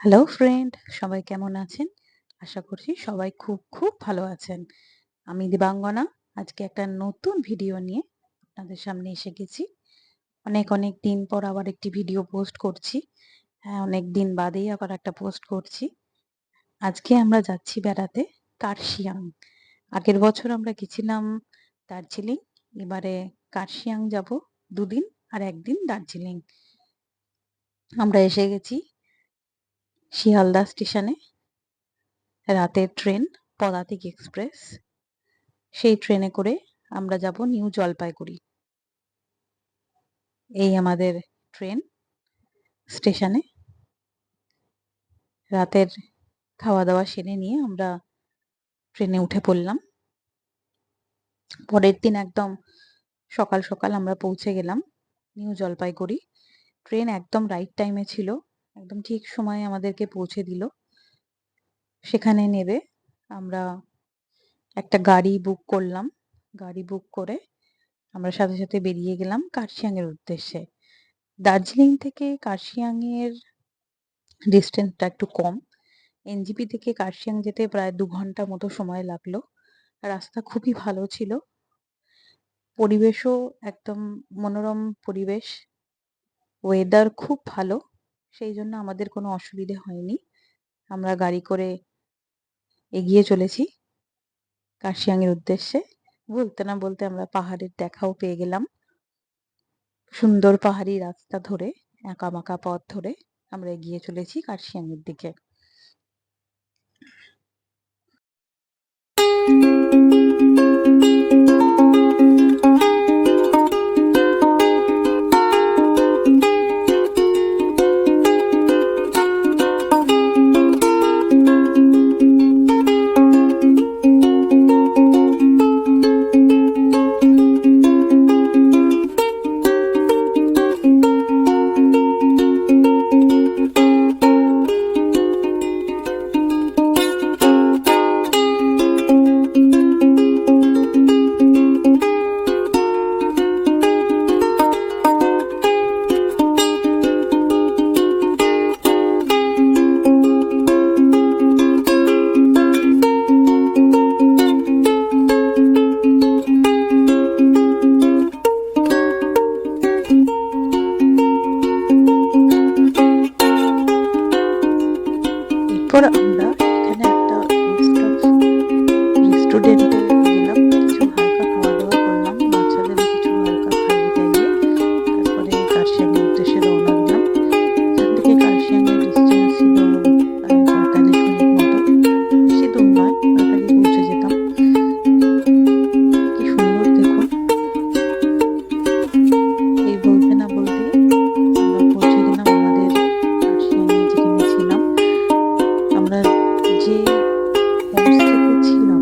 Hello friend, সবাই কেমন আছেন? আশা করছি সবাই খুব খুব ভালো আছেন। আমি দিবাঙ্গনা। আজকে একটা নতুন ভিডিও নিয়ে আপনাদের সামনে এসে গেছি। অনেক অনেক দিন পর আবার একটি ভিডিও পোস্ট করছি। হ্যাঁ, অনেক দিন বাদেই আবার একটা পোস্ট করছি। আজকে আমরা যাচ্ছি বেড়াতে কার্শিয়াং। আগের বছর আমরা গেছিলাম দার্জিলিং। এবারে কার্শিয়াং যাব ২ দিন আর ১ দিন দার্জিলিং। আমরা এসে গেছি শিয়ালদা স্টেশনে। রাতের ট্রেন পদাতিক এক্সপ্রেস। সেই ট্রেনে করে আমরা যাব নিউ জলপাইগুড়ি। এই আমাদের ট্রেন। স্টেশনে রাতের খাওয়া-দাওয়া সেরে নিয়ে আমরা ট্রেনে উঠে পড়লাম। পরের দিন একদম সকাল সকাল আমরা পৌঁছে গেলাম নিউ জলপাইগুড়ি। ট্রেন একদম রাইট টাইমে ছিল। একদম ঠিক সময়ে আমাদেরকে পৌঁছে দিল। সেখানে নেবে আমরা একটা গাড়ি বুক করলাম। গাড়ি বুক করে আমরা সাথে সাথে বেরিয়ে গেলাম কার্শিয়াং এর উদ্দেশ্যে। দার্জিলিং থেকে কার্শিয়াং এর ডিসটেন্সটা একটু কম। এনজেপি থেকে কার্শিয়াং যেতে প্রায় ২ ঘন্টা মতো সময় লাগলো। রাস্তা খুবই ভালো ছিল। পরিবেশও একদম মনোরম পরিবেশ। ওয়েদার খুব ভালো। সেইজন্য আমাদের কোনো অসুবিধে হয়নি। আমরা গাড়ি করে এগিয়ে চলেছি কার্শিয়াং এর উদ্দেশ্যে। বলতে না বলতে আমরা পাহাড়ের দেখাও পেয়ে গেলাম। সুন্দর পাহাড়ি রাস্তা ধরে, আঁকাবাঁকা পথ ধরে আমরা এগিয়ে চলেছি কার্শিয়াং এর দিকে। এরপর আমরা এখানে একটা রেস্টুরেন্টে গেলাম। কিছু হালকা খাওয়া-দাওয়া করলাম। বাচ্চাদেরও কিছু হালকা খাইয়ে দাইয়ে তারপরে কার্শিয়াং এর উদ্দেশ্যে রওনা দিলাম। এখান থেকে কার্শিয়াং এর ডিসটেন্স ছিল প্রায় ৪৫ মিনিট মতো। বেশি দূর নয়, তাড়াতাড়ি পৌঁছে যেতাম। কি সুন্দর দেখুন। এই বলতে না বলতেই আমরা পৌঁছে গেলাম আমাদের কার্শিয়াং এ যেখানে ছিলাম। আমরা যে হোমস্টেতে ছিলাম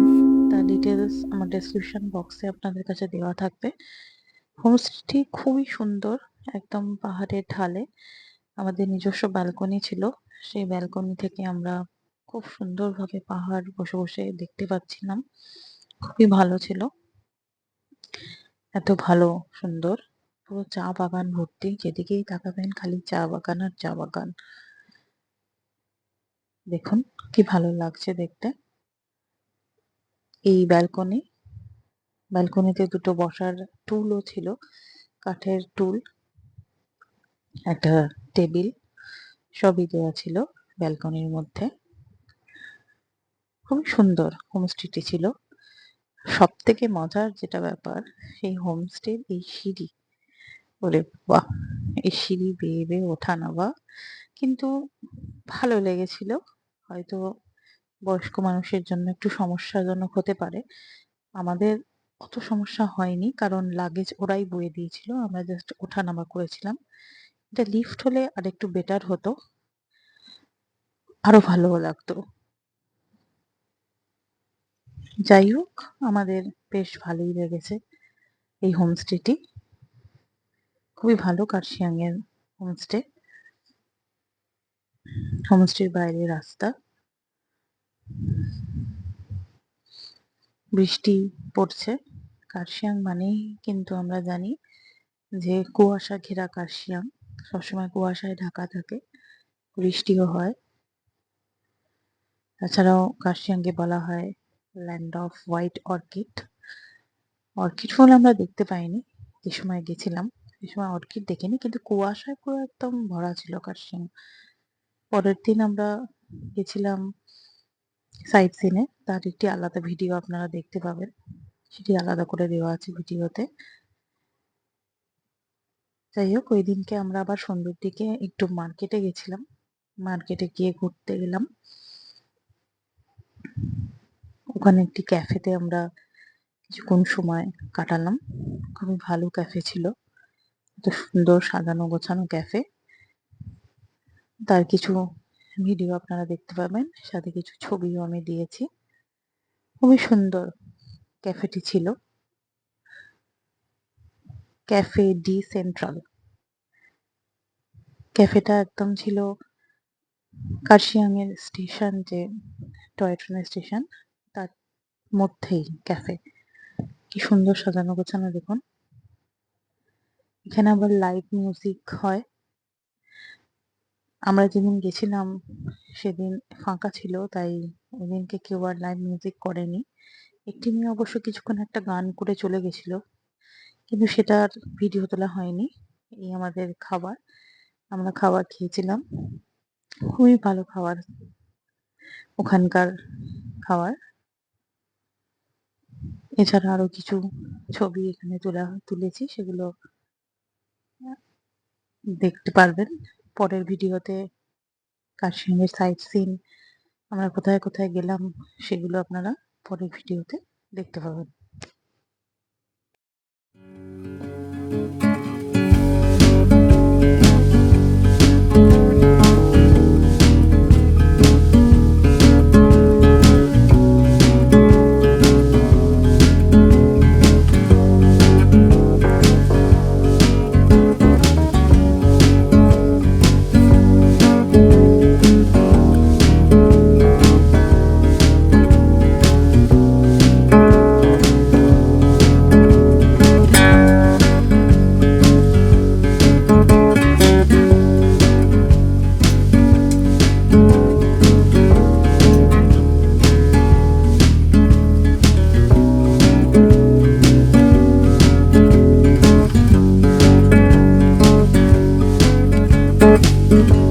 তার ডিটেইলস আমার ডেসক্রিপশন বক্সে আপনাদের কাছে দেওয়া থাকবে। হোমস্টেটি খুবই সুন্দর। একদম পাহাড়ের ঢালে আমাদের নিজস্ব ব্যালকনি ছিল। সেই ব্যালকনি থেকে আমরা খুব সুন্দরভাবে পাহাড় বসে বসে দেখতে পাচ্ছিলাম। খুবই ভালো ছিল। এত ভালো সুন্দর। পুরো চা বাগান ভর্তি। যেদিকেই তাকাবেন খালি চা বাগান আর চা বাগান। দেখুন কি ভালো লাগছে দেখতে। এই ব্যালকনিতে দুটো বসার টুলও ছিল। কাঠের টুল, একটা টেবিল সবই দেওয়া ছিল ব্যালকনির মধ্যে। খুবই সুন্দর হোমস্টেটি ছিল। সবথেকে মজার যেটা ব্যাপার, সেই হোমস্টের এই সিঁড়ি। ওরে বাহ! এই সিঁড়ি বেয়ে বেয়ে ওঠা নামা কিন্তু ভালো লেগেছিল। হয়তো বয়স্ক মানুষের জন্য একটু সমস্যাজনক হতে পারে। আমাদের অত সমস্যা হয়নি কারণ লাগেজ ওরাই বয়ে দিয়েছিল। আমরা জাস্ট ওঠা-নামা করেছিলাম। এটা লিফট হলে আরেকটু বেটার হতো। আরো ভালোও লাগতো। যাই হোক, আমাদের বেশ ভালোই লেগেছে এই হোমস্টেটি। খুবই ভালো কার্শিয়াং এর হোমস্টে। হোমস্টের বাইরে রাস্তা। বৃষ্টি পড়ছে। কার্শিয়াং মানেই কিন্তু আমরা জানি যে কুয়াশা ঘেরা কার্শিয়াং। সবসময় কুয়াশায় ঢাকা থাকে। বৃষ্টিও হয়। তাছাড়াও কার্শিয়াংকে বলা হয় land of white orchid. Orchid ফুল আমরা দেখতে পাইনি যে সময় গেছিলাম, সে সময় অর্কিড দেখিনি, কিন্তু কুয়াশায় পুরো একদম ভরা ছিল কার্শিয়াং। পরের দিন আমরা গেছিলাম সাইট সিনে, তার একটি আলাদা ভিডিও আপনারা দেখতে পাবেন, সেটি আলাদা করে দেওয়া আছে ভিডিওতে। যাই হোক, ওই দিনকে আমরা আবার সন্ধ্যের দিকে একটু মার্কেটে গেছিলাম, মার্কেটে গিয়ে ঘুরতে গেলাম। ওখানে একটি ক্যাফেতে আমরা কিছুক্ষণ সময় কাটালাম, খুবই ভালো ক্যাফে ছিল, এত সুন্দর সাজানো গোছানো ক্যাফে। তার কিছু ভিডিও আপনারা দেখতে পাবেন, সাথে কিছু ছবিও আমি দিয়েছি। খুবই সুন্দর ক্যাফেটি ছিল, ক্যাফে ডি সেন্ট্রাল। ক্যাফেটা একদম ছিল কার্শিয়াং এর স্টেশন, যে টয় ট্রেনের স্টেশন, তার মধ্যেই ক্যাফে। কি সুন্দর সাজানো গোছানো দেখুন। এখানে আবার লাইভ মিউজিক হয়। আমরা যেদিন গেছিলাম সেদিন ফাঁকা ছিল, তাই ওদিনকে কেউ আর লাইভ মিউজিক করেনি। একটি মেয়ে অবশ্য কিছুক্ষণ একটা গান করে চলে গেছিল, কিন্তু সেটার ভিডিও তোলা হয়নি। এই আমাদের খাবার, আমরা খাবার খেয়েছিলাম, খুবই ভালো খাবার ওখানকার খাবার। এছাড়া আরো কিছু ছবি এখানে তুলেছি, সেগুলো দেখতে পারবেন পরের ভিডিওতে। কাশ্মীরের সাইট সিন, আমরা কোথায় কোথায় গেলাম, সেগুলো আপনারা পরের ভিডিওতে দেখতে পাবেন। Thank you.